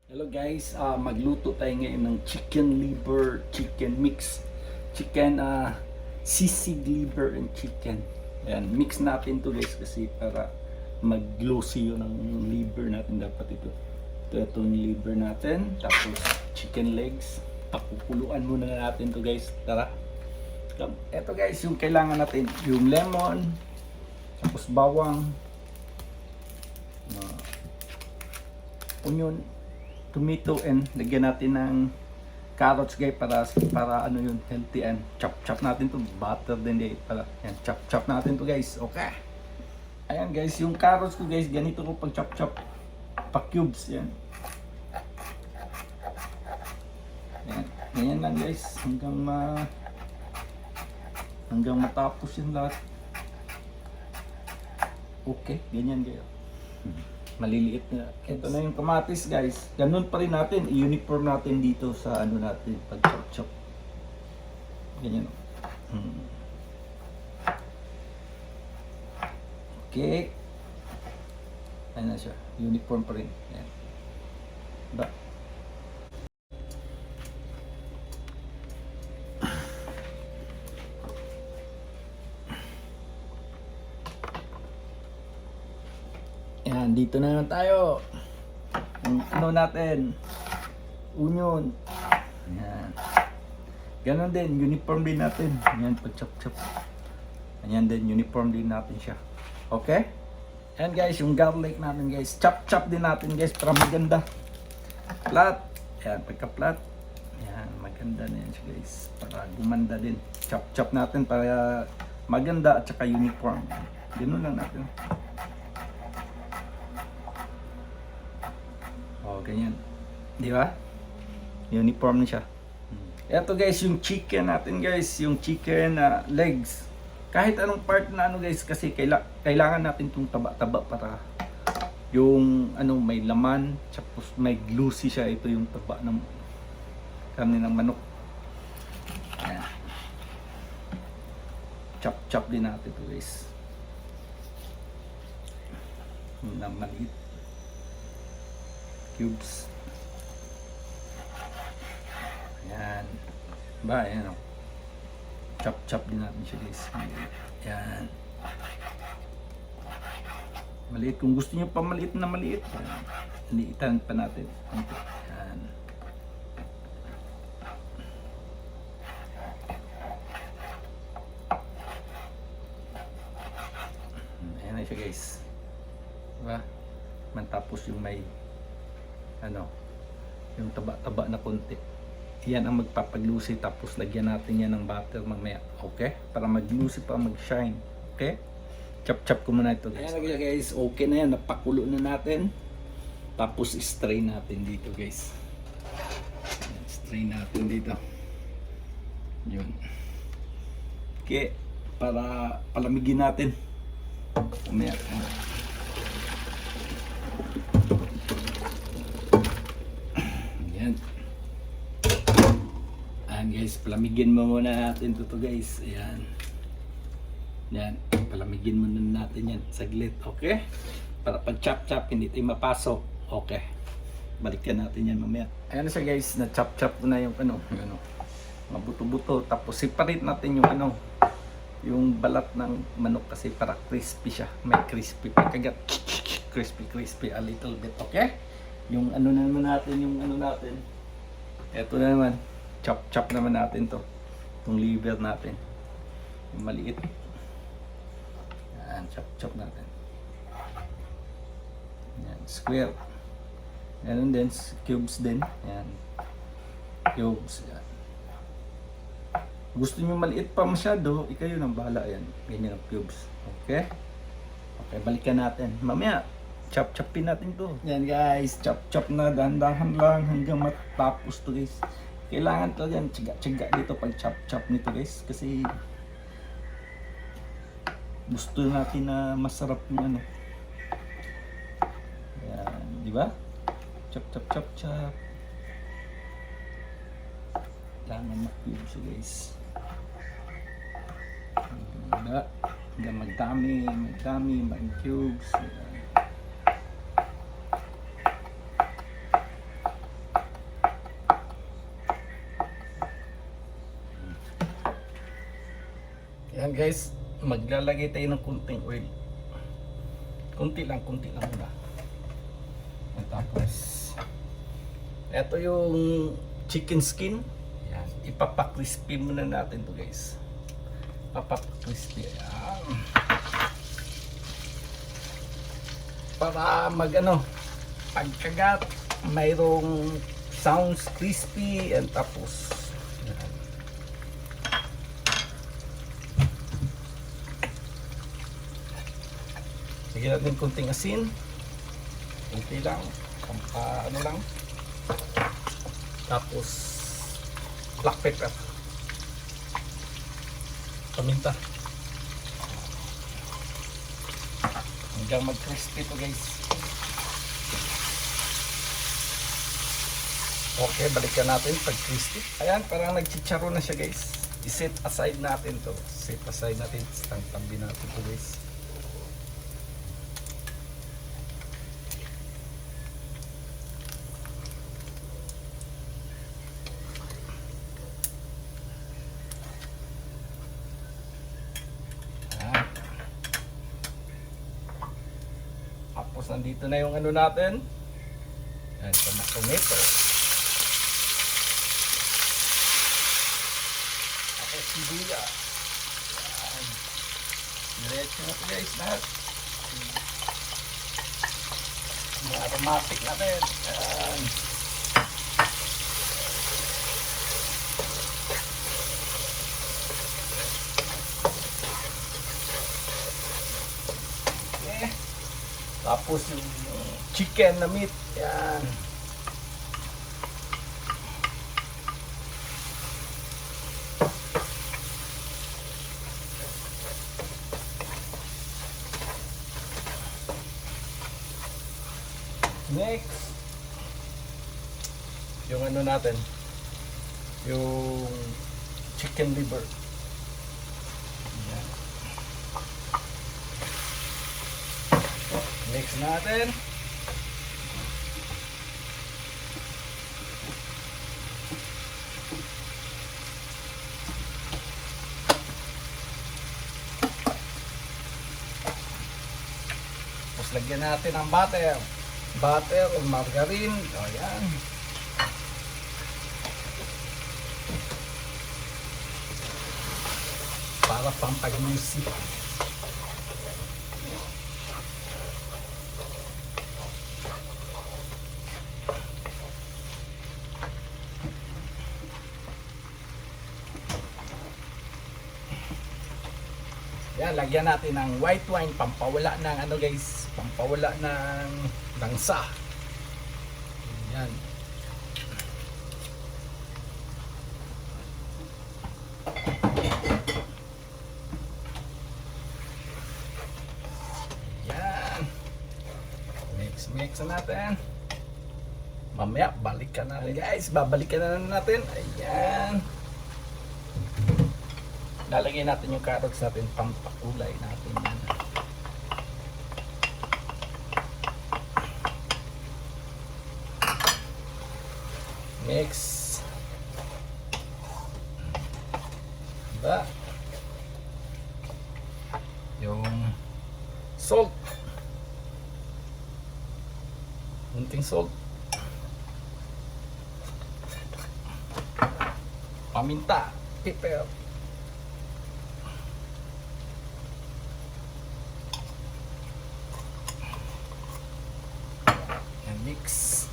Hello guys, magluto tayo ngayon ng chicken liver, chicken mix, chicken sisig liver and chicken. Ayan, mix natin to guys kasi para mag-glossy yun ang liver natin dapat ito. Itong liver natin, tapos chicken legs. Pakukuluan muna natin to guys. Tara. Ito guys, yung kailangan natin, yung lemon, tapos bawang, onion, tomato, and lagyan natin ng carrots guys para ano yun, healthy, and chop natin to, butter din guys para yan, chop natin to guys. Okay, ayan guys, yung carrots ko guys, ganito ko pag chop pa cubes yan. Ayan, ganyan lang guys hanggang matapos yung lahat. Okay, ganyan guys. Maliliit na. Ito na yung kamatis guys. Ganun pa rin natin. I-uniform natin dito sa ano natin. Pag chop. Ganyan. Okay. Ayan na siya. Uniform pa rin. Ayan. Diba? Ayan, dito na naman tayo. Ang ano natin, onion. Ayan. Ganon din, uniform din natin. Ayan, pag chop. Ayan din, uniform din natin siya. Okay? Ayan guys, yung garlic natin guys. Chop din natin guys para maganda. Flat. Ayan, pagka-flat. Ayan, maganda na yan siya guys. Para gumanda din. Chop natin para maganda at saka uniform. Ganun lang natin. Oh, ganyan. Di ba? Uniform na siya. Ito guys, yung chicken natin guys, yung chicken legs. Kahit anong part na ano guys, kasi kailangan natin itong taba-taba para yung ano may laman, tapos may glossy siya. Ito yung taba ng karne ng manok. Ayan. Chop din natin ito guys. Na maliit. Cubes. Ayan. Ba, ayan o. Chop din natin siya guys. Ayan. Maliit. Kung gusto nyo pa maliit na maliit, liitan pa natin. Ayan. Ayan na siya guys. Diba? Matapos yung may ano, yung taba na konti. Yan ang magpapaglusi, tapos lagyan natin yan ng butter mamaya. Okay? Para maglusi pa, mag-shine. Okay? Chop ko muna ito guys. Ayan guys, okay na yan. Napakulo na natin. Tapos strain natin dito guys. Ayan, strain natin dito. Yun. Okay. Para palamigin natin. Mamaya. Ayan guys, palamigin mo muna natin ito guys. Ayan. Ayan, palamigin muna natin yan saglit, okay? Para pag chop hindi tayo mapasok. Okay. Balikan natin yan mamaya. Ayan na siya guys, na chop na yung ano, mabuto-buto. Tapos separate natin yung ano, yung balat ng manok kasi para crispy siya. May crispy pagkagat. Crispy a little bit, okay? Yung ano naman natin, yung ano natin. Ito na naman. Chop naman natin to. Itong liver natin. Yung maliit. Yan, chop natin. Yan, square. Yan din, cubes din. Yan. Cubes. Yan. Gusto nyo maliit pa masyado, ikayo nang bahala yan. Ganyan ang cubes. Okay? Okay, balikan natin. Mamaya, chopin natin to. Yan guys, chop na, dahan-dahan lang hanggang matapos to guys. Kailangan to yan, tiyaga dito pag chop nito guys, kasi gusto natin na masarap yung ano. Yan, di ba? Chop. Kailangan mag-cubes guys. Diba? Hanggang magdami, mag-cubes. Guys, maglalagay tayo ng kunting oil. Kunti lang muna. At tapos, ito yung chicken skin. Yan, ipapakrispy muna natin to guys. Papakrispy. Yan. Para pagkagat, mayroong sounds crispy and tapos yan. Lagyan natin kunting asin. Kunti lang. Lang. Tapos black pepper. Paminta. Hanggang mag-crispy to guys. Okay, balikan natin pag crispy. Ayan, parang nagchicharo na siya guys. I-set aside natin to. Set aside natin. Tabi natin to guys. Tapos nandito na yung natin. Yan, tomato. Tapos sibuyas. Yan. Diretso na ito guys lahat. Mga aromatic natin. Yan. Tapos yung chicken na meat. Yan. Next, yung natin, yung chicken liver. Yan. Mix natin. Tapos lagyan natin ng butter o margarine. O yan. Para pampag-juicy. Yan, lagyan natin ng white wine, pampawala ng guys, pampawala ng langsa. Yan. Yan. Mix natin. Mamaya balikan natin guys, babalikan na natin. Ayan. Lalagay natin yung carrots natin, pampakulay natin yan. Mix. Diba? Yung salt. Kunting salt. Paminta. Pepper. Mix.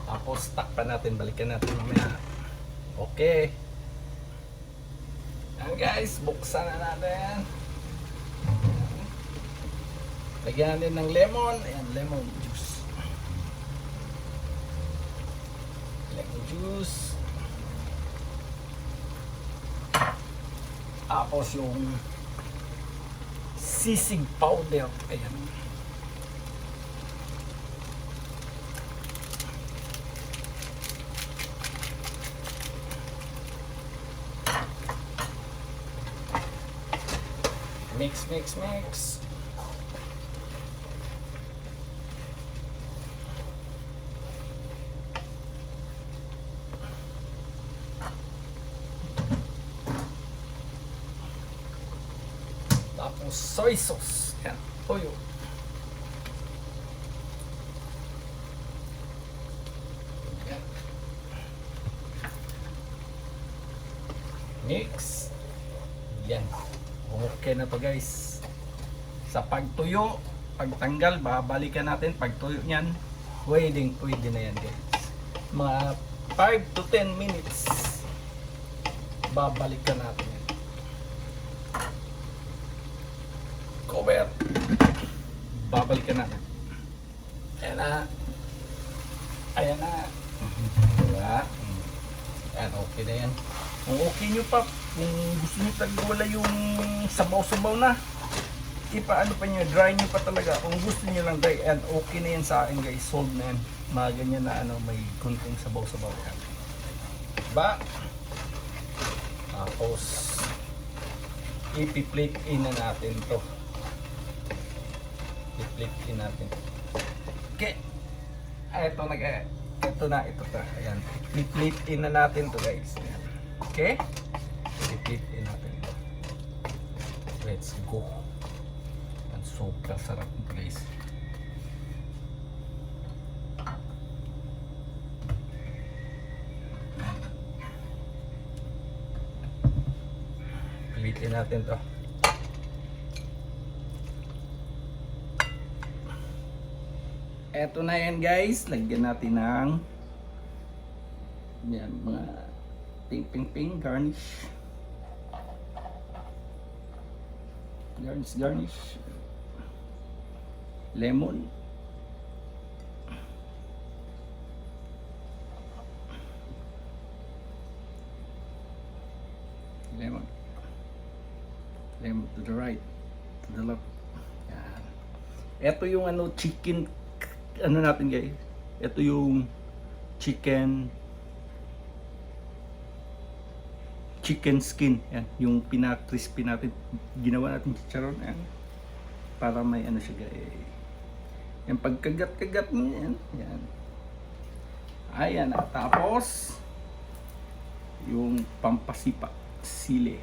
Tapos takpan natin, balikan natin mamaya. Okay. Yan guys, buksan na natin. Lagyan natin ng lemon. Ayan, lemon juice. Juice. Tapos yung sisig powder. Ayan. Mix. Tapos soy sauce. Yan, toyo. Yan. Mix. Yan. Okay na to guys. Sa pagtuyo, pagtanggal, babalikan natin. Pagtuyo niyan, pwede na yan guys. Mga 5 to 10 minutes. Babalikan natin yan. Cover. Babalikan natin. Ayan na. Ayan na. Diba? Ayan, okay na yan. Kung okay nyo pa, kung gusto nyo wala yung sabaw-sabaw na, ipaano pa nyo, dry nyo pa talaga. Kung gusto nyo lang dry, and okay na yan sa akin guys, sold na yan. Mga ganyan na ano, may kunting sabaw-sabaw yan. Diba? Tapos, ipi-plate in na natin to. I-plate in natin. Okay. Ito na. Ayan. I-plate in na natin to guys. Ayan. Okay? I-plate in natin to. Let's go. Ang sobrang sarap nito guys. Plate in natin to. Eto na yan guys, lagyan natin ng yan, mga ping garnish. Garnish. Lemon. Lemon to the right, to the left. Yan. Eto yung ano, chicken ano natin guys, ito yung chicken skin, yan, yung pina-crispy natin, ginawa natin chicharon, yan, para may ano siya guys, yung pagkagat-kagat niya, yan, ayan, at tapos yung pampasipa, sili.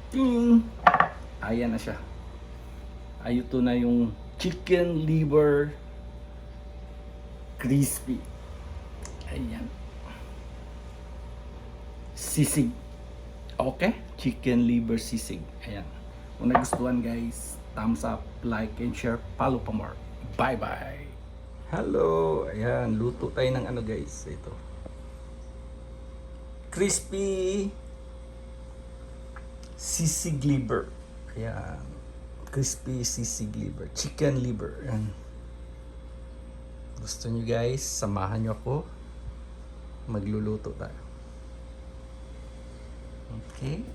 Ting! Ayan na siya. Ayuto na yung chicken liver crispy. Ayan. Sisig. Okay? Chicken liver sisig. Ayan. Kung nagustuhan guys, thumbs up, like and share. Follow pa more. Bye-bye. Hello. Ayan. Luto tayo ng ano guys. Ito. Crispy sisig liver. Ayan. Crispy sisig liver. Chicken liver. Ayan. Gusto nyo guys, samahan nyo ako. Magluluto tayo. Okay.